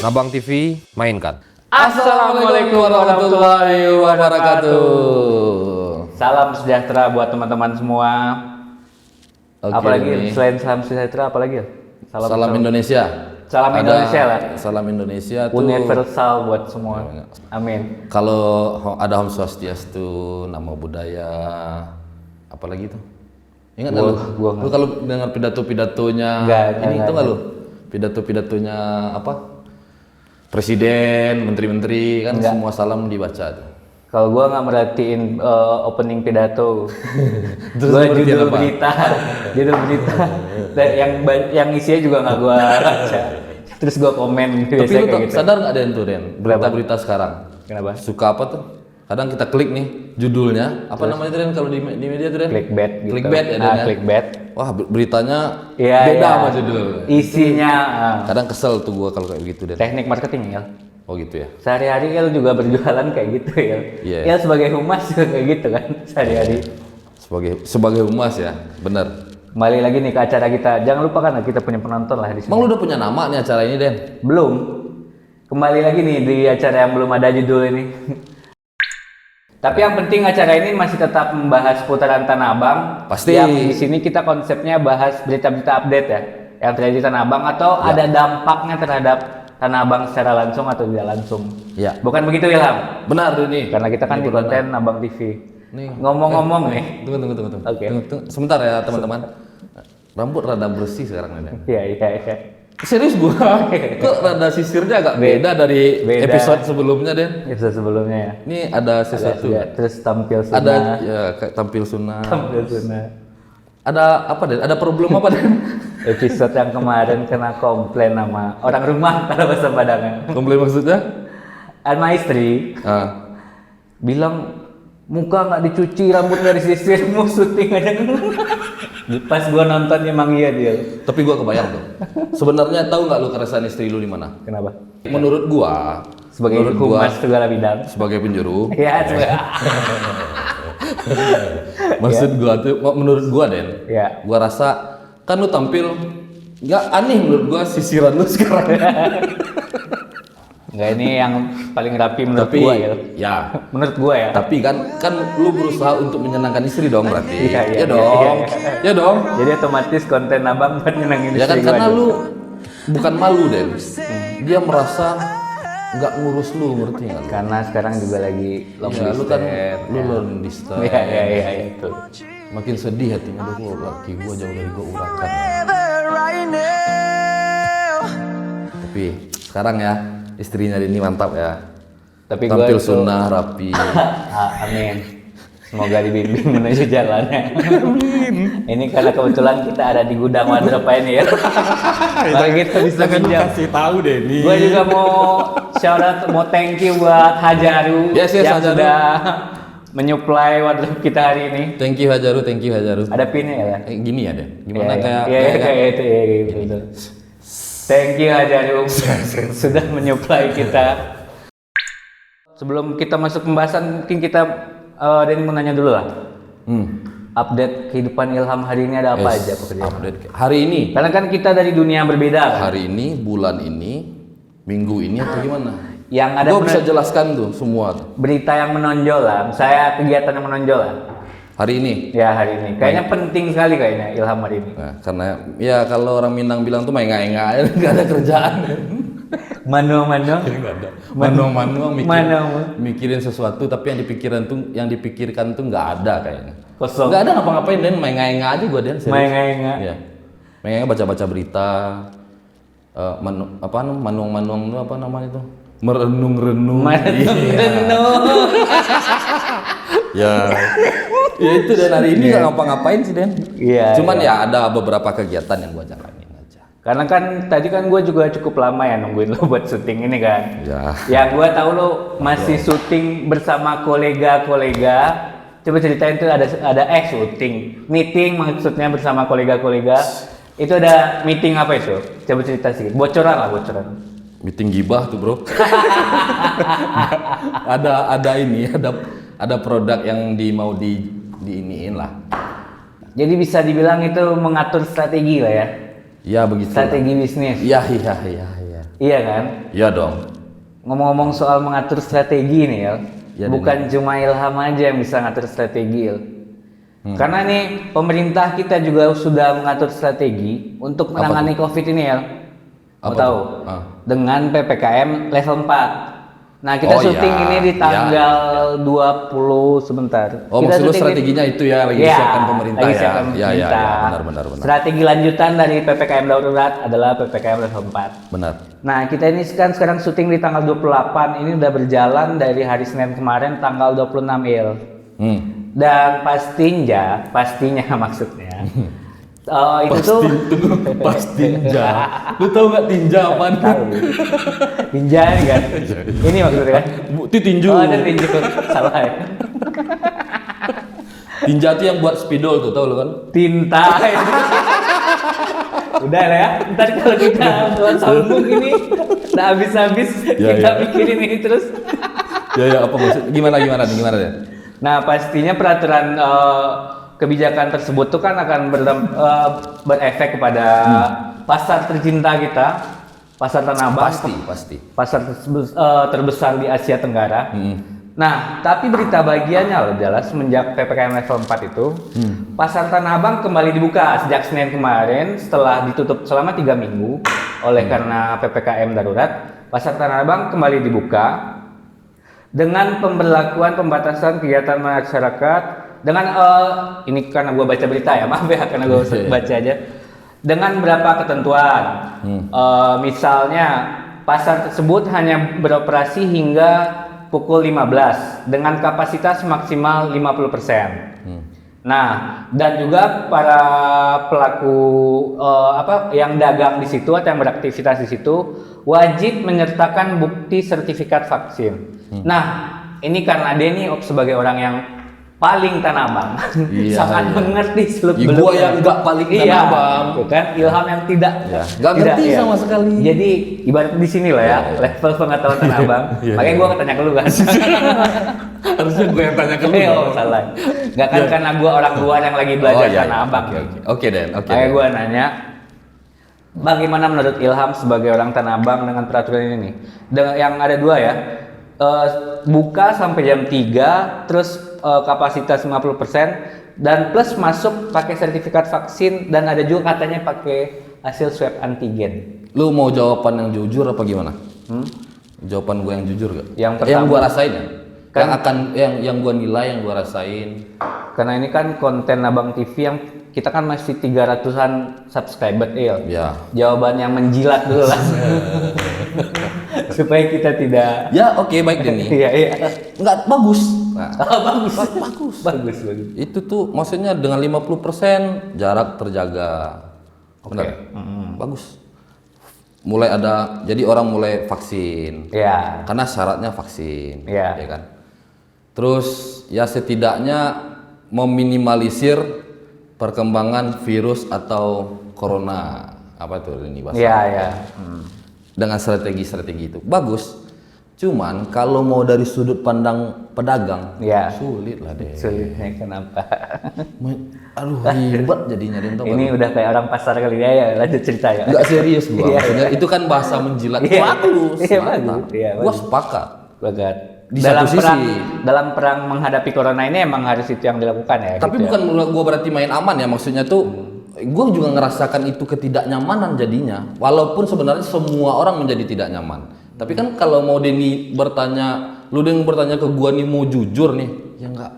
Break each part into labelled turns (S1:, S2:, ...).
S1: Ngabang TV mainkan.
S2: Assalamualaikum warahmatullahi wabarakatuh. Salam sejahtera buat teman-teman semua.
S3: Oke,
S2: Apalagi
S3: ini.
S2: selain salam sejahtera, apalagi ya?
S3: Salam Indonesia.
S2: Salam
S3: Ada
S2: Indonesia lah.
S3: Salam Indonesia tuh.
S2: Universal buat semua. Amin.
S3: Kalau ada Om Swastiastu, nama budaya, apalagi tuh? Ingat nggak lu? Lu kalau dengar pidato-pidatonya, ini itu nggak lu? Pidato-pidatonya apa? Presiden, menteri-menteri kan semua salam dibaca tuh.
S2: Kalau gua nggak merhatiin opening pidato,
S3: Terus
S2: gua
S3: lu merhatiin
S2: judul
S3: apa?
S2: berita, Dan yang isinya juga nggak gua baca. Terus gua komen
S3: Tapi
S2: biasanya
S3: lu
S2: kayak gitu.
S3: sadar nggak Den tuh Den?
S2: Berapa?
S3: Berita-berita sekarang.
S2: Kenapa?
S3: Suka apa tuh? Kadang kita klik nih judulnya, apa namanya tuh Den kalau di media tuh Den?
S2: Clickbait gitu.
S3: Clickbait ya Den ya?
S2: Clickbait.
S3: Wah beritanya
S2: Iya,
S3: beda
S2: iya.
S3: sama judul.
S2: Isinya
S3: Kadang kesel tuh gua kalau kayak gitu Den.
S2: teknik marketing ya.
S3: Oh gitu ya.
S2: Sehari-hari Il juga berjualan kayak gitu ya.
S3: Iya.
S2: Il sebagai humas juga kayak gitu kan sehari-hari.
S3: Sebagai humas ya, bener.
S2: Kembali lagi nih ke acara kita. Jangan lupa kan kita punya penonton lah di sini.
S3: Emang lu udah punya nama nih acara ini Den?
S2: Belum. Kembali lagi nih di acara yang belum ada judul ini. Tapi yang penting acara ini masih tetap membahas putaran Tanah Abang.
S3: Pasti.
S2: Yang di sini kita konsepnya bahas berita-berita update ya, yang terjadi di Tanah Abang atau ada dampaknya terhadap Tanah Abang secara langsung atau tidak langsung.
S3: Ya.
S2: Bukan begitu Ilham?
S3: Benar tuh nih.
S2: Karena kita kan
S3: Ini
S2: di
S3: perdana.
S2: konten Abang TV.
S3: Nih.
S2: Ngomong-ngomong nih.
S3: Tunggu.
S2: Oke.
S3: Tunggu. Sebentar ya teman-teman. Rambut rada bersih sekarang nih Den.
S2: Iya.
S3: Serius gua, kok rada sisirnya agak beda dari
S2: Beda.
S3: episode sebelumnya Den.
S2: Episode sebelumnya ya.
S3: Ini ada sesuatu.
S2: Ya, terus tampil
S3: Ada
S2: sunnah.
S3: ya kayak tampil sunnah.
S2: Tampil sunnah.
S3: Ada apa Den? Ada problem apa Den?
S2: Episode yang kemarin kena komplain sama orang rumah kalau bahasa Padangnya.
S3: Komplain maksudnya?
S2: Sama istri
S3: Ah.
S2: bilang muka nggak dicuci, rambut nggak disisir, mau syuting aja. Pas gua nonton emang iya dia.
S3: Tapi gua kebayang tuh. Sebenarnya tahu nggak lu keresahan istri lu di mana?
S2: Kenapa?
S3: Menurut gua,
S2: Sebagai
S3: menurut gua
S2: humas segala bidang.
S3: sebagai penjuru,
S2: Ya, sebagai.
S3: maksud gua tuh menurut gua Den,
S2: Ya.
S3: gua rasa kan lu tampil nggak aneh menurut gua sisiran lu sekarang.
S2: Enggak, ini yang paling rapi menurut
S3: Tapi
S2: gua ya.
S3: ya,
S2: Menurut gua ya.
S3: tapi kan lu berusaha untuk menyenangkan istri dong berarti.
S2: Iya,
S3: Ya dong.
S2: iya.
S3: Ya dong.
S2: Jadi otomatis konten Abang buat nyenengin
S3: Ya kan
S2: istri gua
S3: karena
S2: aja.
S3: lu bukan malu Den. Dia merasa nggak ngurus lu, ngerti nggak lu?
S2: Karena sekarang juga lagi long
S3: Ya, lu kan
S2: distance.
S3: lu long distance.
S2: Iya, itu.
S3: Makin sedih hatinya tuh laki gua jauh dari gua urakan. Tapi sekarang ya istrinya ini mantap ya.
S2: Tapi gua
S3: Tampil
S2: itu-
S3: sunnah rapi.
S2: Amin. Semoga dibimbing menuju jalannya. Ini karena kebetulan kita ada di gudang wardrobe ini ya. Maka kita bisa pinjam.
S3: kasih tahu deh nih.
S2: Gue juga mau shout out, mau thank you buat Hajaru
S3: Yes,
S2: yang
S3: Hajaru.
S2: sudah menyuplai wardrobe kita hari ini.
S3: Thank you Hajaru.
S2: Ada pinnya ya?
S3: Gini ya deh. Gimana
S2: Iya,
S3: kayak
S2: iya, kayak itu ya, gitu. Thank you Hajaru sudah menyuplai kita. Sebelum kita masuk pembahasan, mungkin kita Denny mau nanya dulu lah. Update kehidupan Ilham hari ini ada apa aja pekerjaan?
S3: update. Hari ini,
S2: Karena kan kita dari dunia yang berbeda kan.
S3: hari ini, bulan ini, minggu ini atau gimana?
S2: Yang ada
S3: Gua bisa jelaskan tuh semua tuh.
S2: berita yang menonjol lah. Saya kegiatan yang menonjol lah.
S3: Hari ini.
S2: Ya hari ini. Kayaknya penting sekali kayaknya Ilham hari ini.
S3: Nah, karena ya kalau orang Minang bilang tuh main enggak nggak ada kerjaan.
S2: Mano-mano.
S3: Manu
S2: Manu.
S3: mikirin sesuatu tapi yang dipikirkan tuh nggak ada kayaknya.
S2: Kosong.
S3: Nggak ada ngapa-ngapain Den, main enggak aja gua Den. serius.
S2: Main-main.
S3: Iya. Main baca-baca berita. Manuang itu apa namanya itu? Merenung-renung.
S2: Mano.
S3: Ya. Ya itu Dan hari ini nggak ngapa-ngapain sih Den.
S2: Iya.
S3: Cuman ya ada beberapa kegiatan yang gua jalanin aja.
S2: Karena kan tadi kan gue juga cukup lama ya nungguin lo buat syuting ini kan.
S3: Ya.
S2: Yang gue tahu lo masih syuting bersama kolega-kolega. Coba ceritain tuh ada syuting, meeting maksudnya bersama kolega-kolega. Itu ada meeting apa itu? Coba cerita sedikit. Bocoran lah, bocoran.
S3: Meeting gibah tuh bro. ada produk yang mau diiniin lah.
S2: Jadi bisa dibilang itu mengatur strategi lah ya.
S3: Ya begitu.
S2: Strategi bisnis.
S3: Iya.
S2: Iya kan?
S3: Iya dong.
S2: Ngomong-ngomong soal mengatur strategi nih ya,
S3: Ya,
S2: bukan cuma Ilham aja yang bisa ngatur strategi Il. Karena nih pemerintah kita juga sudah mengatur strategi untuk menangani COVID ini ya. Mau
S3: Apa
S2: tahu?
S3: tuh?
S2: Dengan PPKM level 4. Nah, kita
S3: Oh,
S2: syuting
S3: ya.
S2: ini di tanggal 20 sebentar.
S3: Oh,
S2: Kita
S3: maksud lu
S2: syuting
S3: strateginya itu ya lagi
S2: Iya,
S3: disiapkan pemerintah
S2: lagi
S3: ya.
S2: siapkan
S3: Ya,
S2: pemerintah.
S3: benar.
S2: Strategi lanjutan dari PPKM darurat adalah PPKM level 4.
S3: Benar.
S2: Nah, kita ini kan sekarang syuting di tanggal 28. Ini udah berjalan dari hari Senin kemarin tanggal 26 Il. Dan pastinya maksudnya itu tuh
S3: Pas tinja. Lu tahu nggak tinja apaan?
S2: tahu. Tinja ini kan. Ini maksudnya kan.
S3: Itu tinju.
S2: Oh, ada tinju. Salah ya.
S3: Tinja tuh yang buat spidol tuh, tahu lu kan?
S2: Tinta. Udah lah ya. Ntar kalau kita sambung ini udah habis-habis
S3: Ya,
S2: kita
S3: ya.
S2: pikirin ini terus.
S3: Ya apa maksud? Gimana deh?
S2: Nah, pastinya peraturan kebijakan tersebut tuh kan akan berefek kepada pasar tercinta kita, pasar Tanah Abang,
S3: Pasti.
S2: pasar terbesar di Asia Tenggara. Nah, tapi berita bagiannya adalah semenjak PPKM level 4 itu, pasar Tanah Abang kembali dibuka sejak Senin kemarin setelah ditutup selama 3 minggu oleh karena PPKM darurat. Pasar Tanah Abang kembali dibuka dengan pemberlakuan pembatasan kegiatan masyarakat dengan ini karena gue baca berita ya, maaf ya karena gue baca aja, dengan berapa ketentuan. Misalnya pasar tersebut hanya beroperasi hingga pukul 15 dengan kapasitas maksimal 50%. Nah, dan juga para pelaku yang dagang di situ atau yang beraktivitas di situ wajib menyertakan bukti sertifikat vaksin. Nah, ini karena Denny sebagai orang yang paling Tanah Abang, sangat mengerti seluk-beluk.
S3: Gua yang nggak paling Tanah Abang,
S2: tuh kan Ilham yang tidak
S3: ngerti sama sekali.
S2: Jadi ibarat di sini lah ya, level pengetahuan Tanah Abang. Makanya gua tanya ke lu kan.
S3: Harusnya gue yang tanya ke lu.
S2: Oh, salah. Nggak kan karena gua orang luar yang lagi belajar Tanah Abang.
S3: Oke, Den.
S2: Makanya gua nanya, bagaimana menurut Ilham sebagai orang Tanah Abang dengan peraturan ini nih? Yang ada dua ya. Buka sampai jam 3, terus kapasitas 50% dan plus masuk pakai sertifikat vaksin dan ada juga katanya pakai hasil swab antigen.
S3: Lu mau jawaban yang jujur apa gimana? Jawaban gue yang jujur gak?
S2: Yang pertama,
S3: yang gue rasain ya?
S2: Kan,
S3: yang gue nilai, yang gue rasain.
S2: Karena ini kan konten Abang TV yang kita kan masih 300-an subscriber
S3: Ya.
S2: Jawaban yang menjilat dulu lah. Supaya kita tidak.
S3: Ya oke, baik Denny.
S2: Iya.
S3: Enggak bagus. Nah,
S2: Bagus.
S3: itu tuh maksudnya dengan 50% jarak terjaga. Benar. Bagus. Mulai ada, jadi orang mulai vaksin.
S2: Iya.
S3: Karena syaratnya vaksin.
S2: Iya.
S3: Ya kan. Terus ya setidaknya meminimalisir perkembangan virus atau corona. Apa tuh ini bahasa?
S2: Iya.
S3: Dengan strategi-strategi itu bagus. Cuman kalau mau dari sudut pandang pedagang, sulit lah deh.
S2: Sulitnya kenapa?
S3: Aduh, ribet jadinya Den.
S2: Ini udah kayak orang pasar kali ya, lanjut cerita ya.
S3: Nggak serius gua. Maksudnya itu kan bahasa menjilat. Bagus.
S2: Iya, bagus.
S3: Gua sepakat.
S2: Bagat.
S3: Di satu sisi.
S2: Dalam perang menghadapi corona ini emang harus itu yang dilakukan ya.
S3: Tapi
S2: gitu
S3: bukan gua berarti main aman ya, maksudnya tuh gue juga ngerasakan itu ketidaknyamanan jadinya. Walaupun sebenarnya semua orang menjadi tidak nyaman. Tapi kan kalau mau Denny bertanya, lu Denny bertanya ke gua nih mau jujur nih, ya enggak.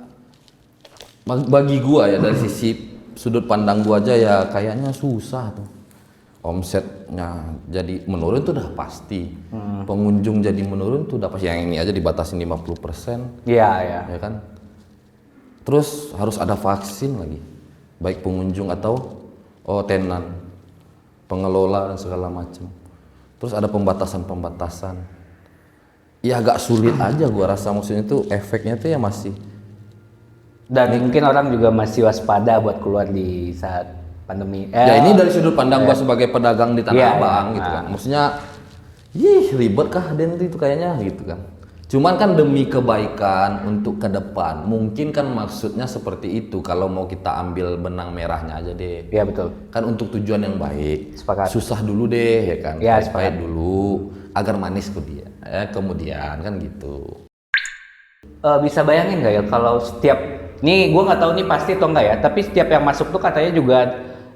S3: Bagi gua ya dari sisi sudut pandang gua aja ya kayaknya susah tuh. Omsetnya jadi menurun tuh udah pasti. Pengunjung jadi menurun tuh udah pasti. Yang ini aja dibatasin 50%.
S2: Iya.
S3: Ya kan? Terus harus ada vaksin lagi. Baik pengunjung atau tenan, pengelola dan segala macam. Terus ada pembatasan. Ya agak sulit aja gua rasa, maksudnya tuh efeknya tuh ya masih.
S2: Dan mungkin orang juga masih waspada buat keluar di saat pandemi.
S3: Ya ini dari sudut pandang gua sebagai pedagang di Tanah Abang gitu kan. Maksudnya ribet kah Den itu kayaknya gitu kan. Cuman kan demi kebaikan untuk ke depan. Mungkin kan maksudnya seperti itu kalau mau kita ambil benang merahnya aja deh.
S2: Iya betul.
S3: Kan untuk tujuan yang baik.
S2: Sepakat.
S3: Susah dulu deh ya kan.
S2: Ya,
S3: Pahit dulu agar manis kemudian kan gitu.
S2: Bisa bayangin nggak ya kalau setiap, nih gue nggak tahu nih pasti atau enggak ya, tapi setiap yang masuk tuh katanya juga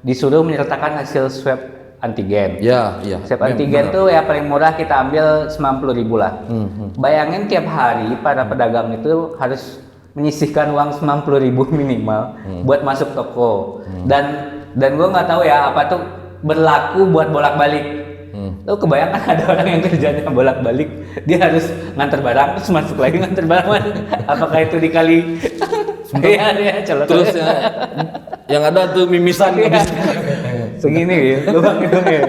S2: disuruh menyertakan hasil swab antigen.
S3: Ya, iya.
S2: Swab antigen tuh ya paling murah kita ambil 90.000 lah. Bayangin tiap hari para pedagang itu harus menyisihkan uang 90.000 minimal buat masuk toko. Dan gue nggak tahu ya apa tuh berlaku buat bolak-balik. Lu kebayangkan ada orang yang kerjanya bolak-balik, dia harus nganter barang terus masuk lagi nganter barang. Apakah itu dikali? Iya,
S3: Terus yang ada tuh mimisan habis.
S2: Segini ya, lubang hidung ya.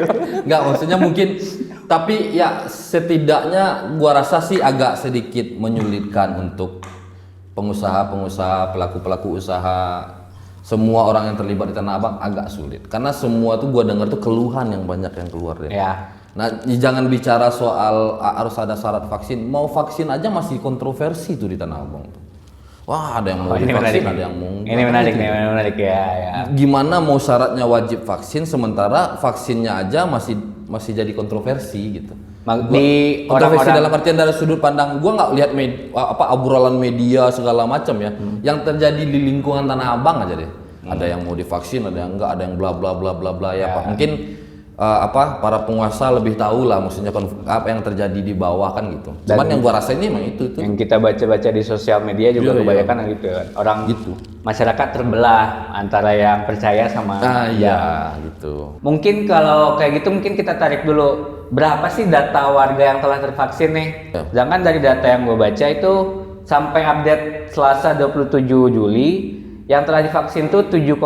S3: Enggak, maksudnya mungkin, tapi ya setidaknya gua rasa sih agak sedikit menyulitkan untuk pengusaha-pengusaha, pelaku-pelaku usaha, semua orang yang terlibat di Tanah Abang agak sulit. Karena semua tuh gua dengar tuh keluhan yang banyak yang keluar deh.
S2: Ya.
S3: Nah, jangan bicara soal harus ada syarat vaksin. Mau vaksin aja masih kontroversi tuh di Tanah Abang tuh. Wah, ada yang mau divaksin, ada yang mau enggak.
S2: Ini menarik ya.
S3: Gimana mau syaratnya wajib vaksin sementara vaksinnya aja masih jadi kontroversi gitu.
S2: Di
S3: Kontroversi
S2: orang-orang
S3: dalam artian dari sudut pandang gua nggak lihat obrolan media segala macam ya. Yang terjadi di lingkungan Tanah Abang aja deh. Ada yang mau divaksin, ada yang enggak, ada yang bla bla bla bla bla ya. Pak. Mungkin para penguasa lebih tahu lah maksudnya apa yang terjadi di bawah kan gitu. Cuman yang gua rasa ini emang itu.
S2: Yang kita baca-baca di sosial media juga kebanyakan gitu kan. Orang
S3: gitu.
S2: Masyarakat terbelah antara yang percaya sama
S3: iya gitu.
S2: Mungkin kalau kayak gitu mungkin kita tarik dulu berapa sih data warga yang telah tervaksin nih. Sedangkan dari data yang gue baca itu sampai update Selasa 27 Juli yang telah divaksin tuh 7,2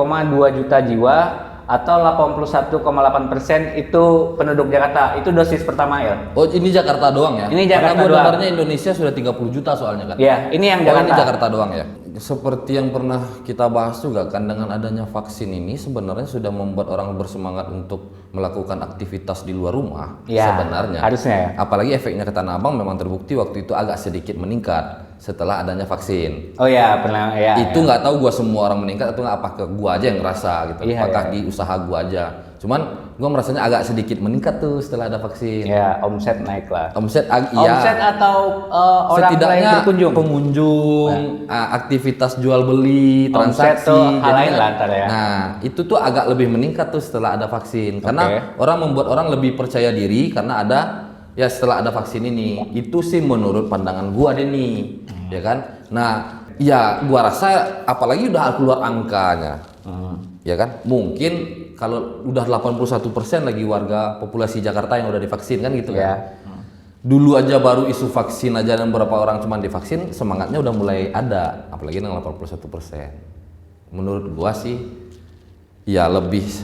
S2: juta jiwa atau 81,8% itu penduduk Jakarta. Itu dosis pertama ya.
S3: Oh, ini Jakarta doang ya?
S2: Ini Jakarta
S3: doang.
S2: doang.
S3: Dengarnya Indonesia sudah 30 juta soalnya kan?
S2: Iya, ini yang Jakarta.
S3: Ini Jakarta doang ya? Seperti yang pernah kita bahas juga kan, dengan adanya vaksin ini sebenarnya sudah membuat orang bersemangat untuk melakukan aktivitas di luar rumah.
S2: Ya,
S3: sebenarnya.
S2: Harusnya ya.
S3: Apalagi efeknya ke Tanah Abang memang terbukti waktu itu agak sedikit meningkat setelah adanya vaksin.
S2: Oh ya, pernah ya.
S3: Itu nggak tahu gua semua orang meningkat atau nggak, apakah gua aja yang ngerasa gitu.
S2: Iya,
S3: Apakah di usaha gua aja. Cuman gua merasanya agak sedikit meningkat tuh setelah ada vaksin.
S2: Ya, omset naik lah.
S3: Omset
S2: Omset atau orang
S3: setidaknya
S2: lain berkunjung.
S3: Pengunjung, aktivitas jual beli,
S2: Omset
S3: transaksi,
S2: tuh hal lain
S3: jadinya-
S2: lah ntar ya.
S3: Nah, itu tuh agak lebih meningkat tuh setelah ada vaksin. Karena orang membuat orang lebih percaya diri karena ada ya setelah ada vaksin ini. Itu sih menurut pandangan gua deh nih. Ya kan? Nah, ya gua rasa apalagi udah keluar angkanya. Ya kan? Mungkin kalau udah 81% lagi warga populasi Jakarta yang udah divaksin kan gitu kan. Dulu aja baru isu vaksin aja dan beberapa orang cuma divaksin, semangatnya udah mulai ada, apalagi dengan 81%. Menurut gua sih ya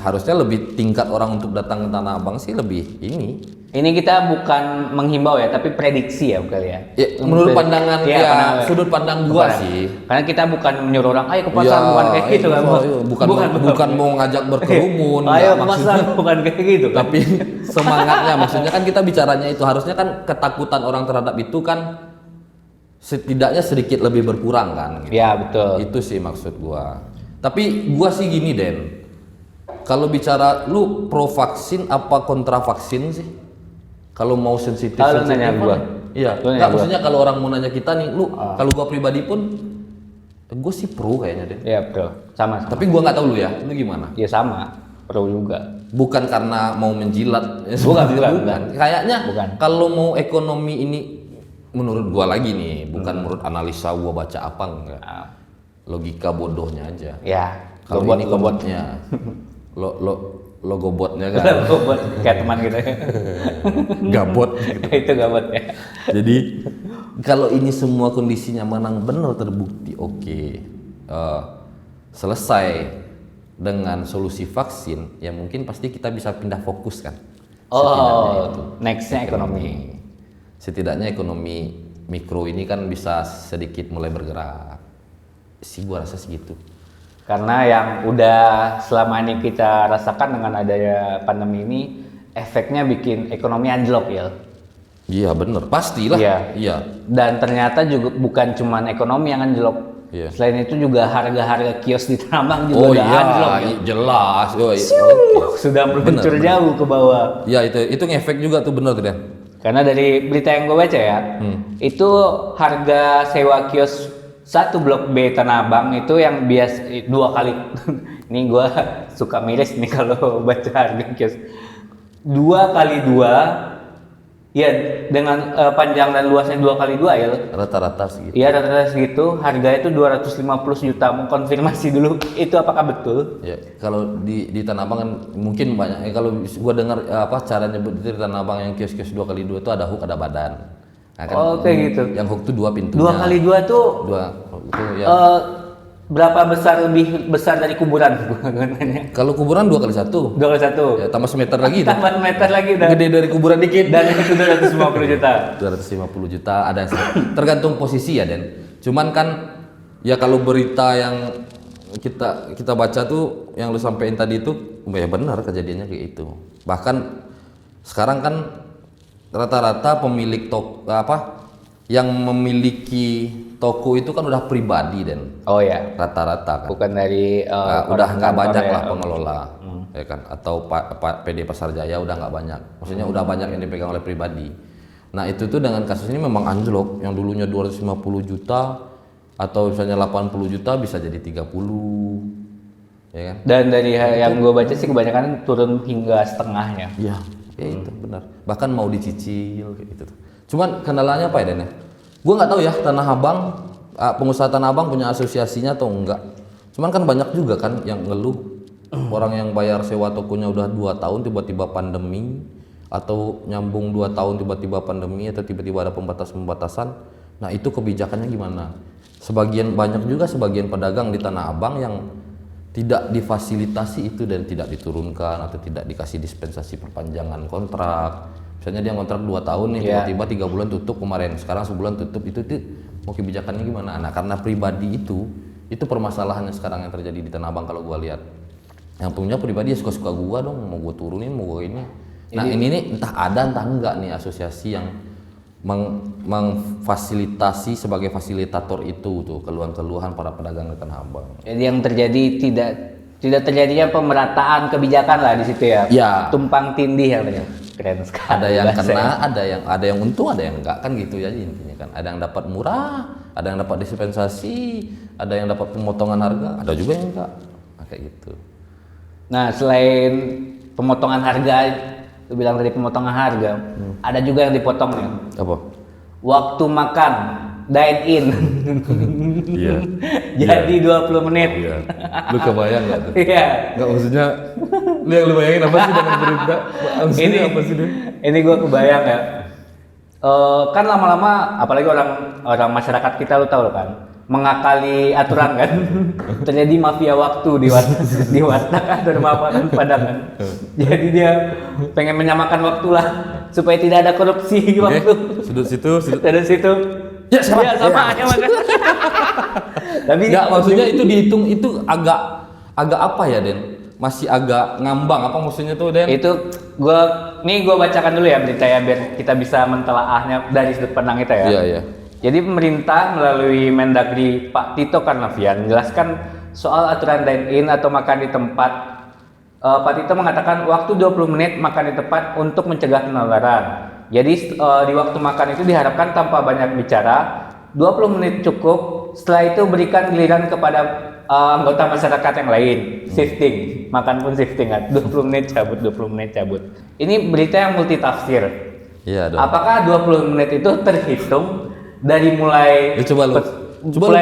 S3: harusnya lebih tingkat orang untuk datang ke Tanah Abang sih lebih ini.
S2: Ini kita bukan menghimbau ya, tapi prediksi ya kali ya.
S3: Menurut pandangan
S2: pandangan.
S3: sudut pandang gua sih.
S2: Karena kita bukan menyuruh orang, ayo ke pasar, bukan kayak gitu kan.
S3: Bukan mau ngajak berkerumun.
S2: Ayo ke
S3: enggak,
S2: pasar, bukan kayak gitu kan.
S3: Tapi semangatnya, maksudnya kan kita bicaranya itu harusnya kan ketakutan orang terhadap itu kan setidaknya sedikit lebih berkurang kan. Gitu.
S2: Ya betul.
S3: Itu sih maksud gua. Tapi gua sih gini Den, kalau bicara lu pro vaksin apa kontra vaksin sih? Kalau mau sensitif,
S2: nanya gua.
S3: Iya. Enggak, maksudnya kalau orang mau nanya kita nih, lu kalau gua pribadi pun gue sih pro kayaknya deh.
S2: Iya betul. Sama.
S3: Tapi gua nggak tahu lu ya, lu gimana?
S2: Iya sama. Pro juga.
S3: Bukan karena mau menjilat.
S2: Bukan.
S3: Kayaknya
S2: Bukan.
S3: kalau mau ekonomi ini menurut gua lagi nih, bukan menurut analisa gua baca apa enggak. Logika bodohnya aja.
S2: Ya.
S3: Kalau ini gobotnya. lo gobotnya kan.
S2: Gobot kayak teman gitu.
S3: Gabot gitu.
S2: Itu gabot ya.
S3: Jadi kalau ini semua kondisinya menang benar terbukti selesai dengan solusi vaksin, ya mungkin pasti kita bisa pindah fokus kan.
S2: Nextnya ekonomi.
S3: Setidaknya ekonomi mikro ini kan bisa sedikit mulai bergerak. Sih gua rasa segitu.
S2: Karena yang udah selama ini kita rasakan dengan adanya pandemi ini, efeknya bikin ekonomi anjlok ya.
S3: Iya bener, pastilah.
S2: Iya. Dan ternyata juga bukan cuman ekonomi yang anjlok.
S3: Iya.
S2: Selain itu juga harga-harga kios di Tanah Abang juga udah anjlok. Ya.
S3: Jelas.
S2: Sudah meluncur jauh ke bawah.
S3: Ya itu ngefek juga tuh bener tuh Dan.
S2: Karena dari berita yang gue baca ya, itu harga sewa kios satu blok B Tanah Abang itu yang biasa 2 kali. Ini gue suka miris nih kalau baca harga kios. 2 kali 2, ya dengan panjang dan luasnya 2 kali 2 ya.
S3: Rata-rata segitu.
S2: Iya rata-rata segitu. Harganya itu 250 juta. Mau konfirmasi dulu itu apakah betul?
S3: Ya, kalau di Tanah Abang kan mungkin banyak. Kalau gua dengar cara nyebut itu di Tanah Abang yang kios-kios 2 kali 2 itu ada hook ada badan. Nah, kan,
S2: kayak gitu.
S3: Yang hook tuh 2 pintunya.
S2: 2 kali 2 tuh
S3: 2 itu ya.
S2: Berapa lebih besar dari kuburan? Gua nanya.
S3: Kalau kuburan 2 kali 1.
S2: 2 kali 1.
S3: Ya, tambah semeter lagi.
S2: Tambah meter lagi udah.
S3: Gede dari kuburan dikit.
S2: Dan itu 250 juta.
S3: 250 juta ada tergantung posisi ya Den. Cuman kan ya kalau berita yang kita baca tuh yang lu sampein tadi itu ya benar kejadiannya kayak itu. Bahkan sekarang kan rata-rata pemilik yang memiliki toko itu kan udah pribadi Den.
S2: Oh ya.
S3: Rata-rata kan.
S2: Bukan dari
S3: udah nggak banyak lah pengelola. Ya kan atau PD Pasar Jaya udah nggak banyak. Maksudnya udah banyak yang dipegang oleh pribadi. Nah, itu tuh dengan kasus ini memang anjlok, yang dulunya 250 juta atau misalnya 80 juta bisa jadi 30. Ya kan? Dan
S2: dari yang gue baca sih kebanyakan turun hingga setengahnya.
S3: Iya, itu benar. Bahkan mau dicicil kayak gitu. Cuman kendalanya apa ya Den? Gue nggak tahu ya Tanah Abang, pengusaha Tanah Abang punya asosiasinya atau enggak. Cuman kan banyak juga kan yang ngeluh orang yang bayar sewa tokonya udah 2 tahun tiba-tiba pandemi, atau nyambung 2 tahun tiba-tiba pandemi, atau tiba-tiba ada pembatasan. Nah itu kebijakannya gimana? Sebagian pedagang di Tanah Abang yang tidak difasilitasi itu dan tidak diturunkan atau tidak dikasih dispensasi perpanjangan kontrak. Misalnya dia kontrak 2 tahun nih, tiba-tiba 3 bulan tutup kemarin, sekarang sebulan tutup, itu mau kebijakannya gimana? Nah karena pribadi itu permasalahannya sekarang yang terjadi di Tanah Abang kalau gua lihat. Yang punya pribadi ya suka-suka gua dong, mau gua turunin, mau gua ini. Nah ini nih entah ada entah enggak nih asosiasi yang memfasilitasi sebagai fasilitator itu tuh keluhan-keluhan para pedagang di Tanah Abang.
S2: Jadi yang terjadi tidak terjadinya pemerataan kebijakan lah di situ ya.
S3: Ya.
S2: Tumpang tindih yang keren sekali.
S3: Ada yang kena, ada yang untung, ada yang enggak kan gitu ya intinya kan. Ada yang dapat murah, ada yang dapat dispensasi, ada yang dapat pemotongan harga, ada juga yang enggak. Nah, kayak gitu.
S2: Nah, selain pemotongan harga, lu bilang tadi pemotongan harga, ada juga yang dipotong nih.
S3: Apa?
S2: Waktu makan, dine in.
S3: Iya.
S2: Jadi 20 menit.
S3: Iya. Lu kebayang nggak tuh?
S2: Iya.
S3: Nggak, maksudnya lu bayangin apa sih dengan berita? Maksudnya apa sih dia?
S2: Ini gue kebayang ya. Kan lama-lama, apalagi orang masyarakat kita, lu tahu kan, mengakali aturan kan. Terjadi mafia waktu di warteg atau rumah makan Padang kan. Jadi dia pengen menyamakan waktu lah supaya tidak ada korupsi waktu.
S3: Sudut situ.
S2: Ya sama aja makan. Tapi
S3: nggak, maksudnya itu dihitung itu agak apa ya Den? Masih agak ngambang apa maksudnya tuh Den?
S2: Itu gua bacakan dulu ya berita ya biar kita bisa mentelaahnya dari sudut pandang kita ya.
S3: Iya.
S2: Jadi pemerintah melalui Mendagri Pak Tito Karnavian menjelaskan soal aturan dine-in atau makan di tempat. Pak Tito mengatakan waktu 20 menit makan di tempat untuk mencegah penularan. Jadi di waktu makan itu diharapkan tanpa banyak bicara, 20 menit cukup. Setelah itu berikan giliran kepada anggota masyarakat yang lain. Shifting, makan pun shifting kan. 20 menit cabut. Ini berita yang multitafsir.
S3: Iya dong.
S2: Apakah 20 menit itu terhitung dari mulai
S3: coba lu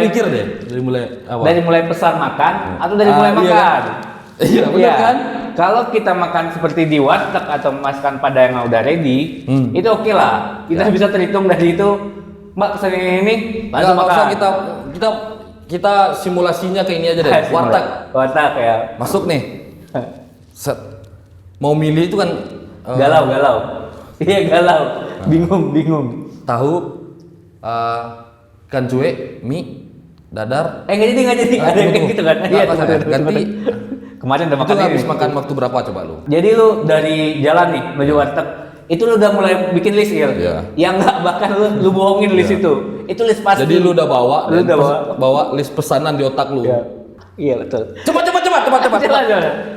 S3: pikir deh dari mulai apa?
S2: Dari mulai pesan makan atau dari mulai makan?
S3: Iya benar kan?
S2: Kalau kita makan seperti di warteg atau masakan Padang yang udah ready, itu oke lah. Kita bisa terhitung dari itu. Mbak pesan ini langsung makan.
S3: Kita simulasinya ke ini aja deh.
S2: Warteg ya.
S3: Masuk nih. Mau milih itu kan
S2: galau. Iya galau. Bingung.
S3: Tahu kan cuek, mie, dadar.
S2: Nggak jadi. Ada yang kayak gitu kan?
S3: Iya, ganti.
S2: Kemarin udah
S3: makan. Itu
S2: makan
S3: habis makan waktu berapa coba lu?
S2: Jadi lu dari jalan nih menuju warteg, itu lu udah mulai bikin list Il.
S3: Iya.
S2: Yang nggak bahkan lu bohongin list itu list pasti.
S3: Jadi lu udah bawa,
S2: Lu udah
S3: bawa list pesanan di otak lu.
S2: Iya betul.
S3: Cepat.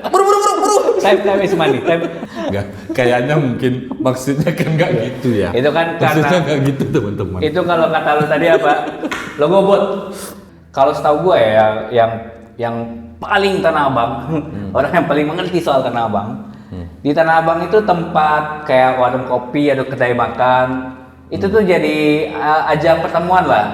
S3: Buru.
S2: Time is money.
S3: Enggak, kayaknya mungkin maksudnya kan enggak gitu ya.
S2: Itu kan
S3: maksudnya
S2: karena
S3: enggak gitu teman-teman.
S2: itu kalau kata lu tadi apa? Logo bot. Kalau setahu gue ya yang paling Tanah Abang, orang yang paling mengerti soal Tanah Abang. Di Tanah Abang itu tempat kayak warung kopi, ada kedai makan. Itu tuh jadi ajang pertemuan lah.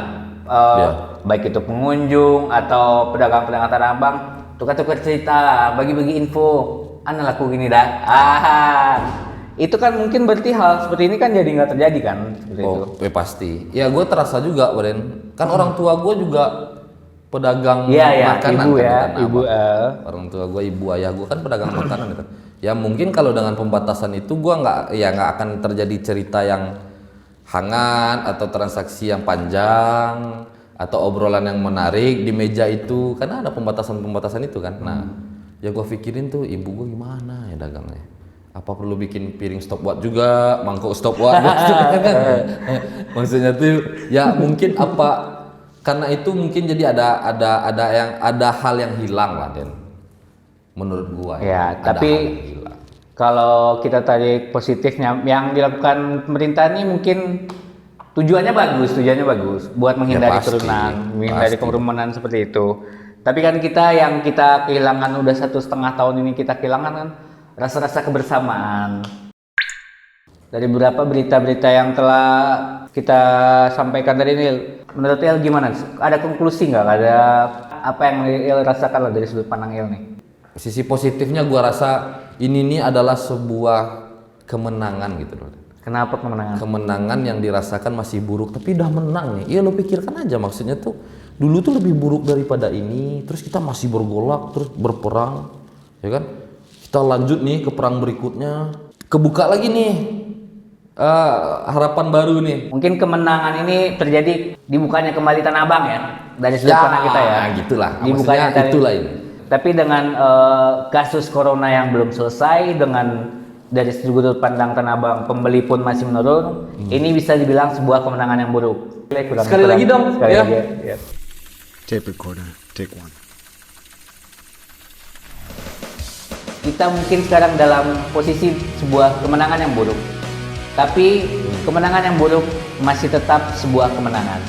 S2: Baik itu pengunjung atau pedagang-pedagang Tanah Abang, tukar-tukar cerita, bagi-bagi info. Ana laku gini dah. Itu kan mungkin berarti hal seperti ini kan jadi nggak terjadi kan? Itu.
S3: Pasti. Ya gue terasa juga, Bren. Kan orang tua gue juga pedagang makanan
S2: ibu
S3: kan,
S2: ya,
S3: di Tanah
S2: ibu.
S3: Abang. Orang tua gue, ibu ayah gue kan pedagang makanan gitu. Ya mungkin kalau dengan pembatasan itu gue nggak akan terjadi cerita yang hangat atau transaksi yang panjang atau obrolan yang menarik di meja itu, karena ada pembatasan itu kan. Nah, ya gue pikirin tuh ibu gue gimana ya dagangnya. Apa perlu bikin piring stopwatch juga, mangkok stopwatch maksudnya tuh ya mungkin apa karena itu mungkin jadi ada hal yang hilang lah Den. Menurut gua
S2: ya, tapi kalau kita tarik positifnya yang dilakukan pemerintah ini mungkin tujuannya bagus buat menghindari kerumunan seperti itu. Tapi kan kita kehilangan udah 1,5 tahun ini kita kehilangan kan rasa-rasa kebersamaan. Dari beberapa berita-berita yang telah kita sampaikan tadi ini, menurut Il gimana? Ada konklusi nggak? Ada apa yang Il rasakan lah dari sudut pandang Il nih?
S3: Sisi positifnya gua rasa ini adalah sebuah kemenangan gitu loh.
S2: Kenapa kemenangan?
S3: Kemenangan yang dirasakan masih buruk tapi udah menang nih. Iya lo pikirkan aja maksudnya tuh dulu tuh lebih buruk daripada ini, terus kita masih bergolak, terus berperang, ya kan? Kita lanjut nih ke perang berikutnya, kebuka lagi nih harapan baru nih.
S2: Mungkin kemenangan ini terjadi dibukanya kembali Tanah Abang ya dari sudut pandang kita ya.
S3: Gitulah.
S2: Dibukanya
S3: itulah ini.
S2: Tapi dengan kasus corona yang belum selesai, dengan dari sudut pandang Tanah Abang pembeli pun masih menurun, ini bisa dibilang sebuah kemenangan yang buruk.
S3: Sekali lagi dong.
S2: Sekali
S3: ya.
S2: lagi. Ya.
S4: Tape recorder, take one.
S2: Kita mungkin sekarang dalam posisi sebuah kemenangan yang buruk. Tapi kemenangan yang buruk masih tetap sebuah kemenangan.